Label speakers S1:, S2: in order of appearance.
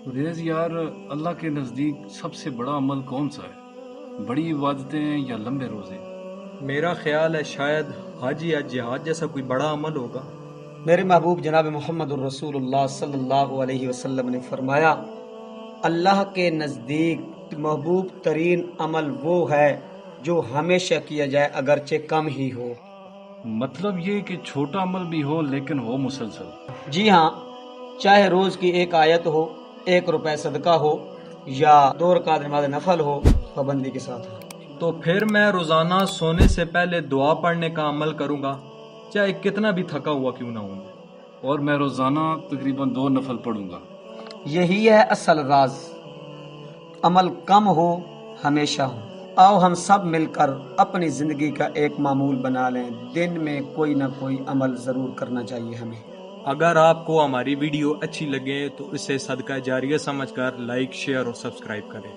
S1: Raise یار، اللہ کے نزدیک سب سے بڑا عمل کون سا ہے؟ بڑی عبادتیں یا لمبے روزے؟
S2: میرا خیال ہے شاید حج یا جہاد جیسا کوئی بڑا عمل ہوگا۔
S3: میرے محبوب جناب محمد الرسول اللہ صلی اللہ علیہ وسلم نے فرمایا، اللہ کے نزدیک محبوب ترین عمل وہ ہے جو ہمیشہ کیا جائے اگرچہ کم ہی ہو۔
S1: مطلب یہ کہ چھوٹا عمل بھی ہو لیکن ہو مسلسل۔
S3: جی ہاں، چاہے روز کی ایک آیت ہو، 1 روپے صدقہ ہو، یا 2 رکعت نماز نفل ہو، پابندی کے ساتھ ہو۔
S2: تو پھر میں روزانہ سونے سے پہلے دعا پڑھنے کا عمل کروں گا، چاہے کتنا بھی تھکا ہوا کیوں نہ ہوں۔
S1: اور میں روزانہ تقریباً 2 نفل پڑھوں گا۔
S3: یہی ہے اصل راز، عمل کم ہو ہمیشہ ہو۔ آؤ ہم سب مل کر اپنی زندگی کا ایک معمول بنا لیں، دن میں کوئی نہ کوئی عمل ضرور کرنا چاہیے ہمیں۔
S2: اگر آپ کو ہماری ویڈیو اچھی لگے تو اسے صدقہ جاریہ سمجھ کر لائک، شیئر اور سبسکرائب کریں۔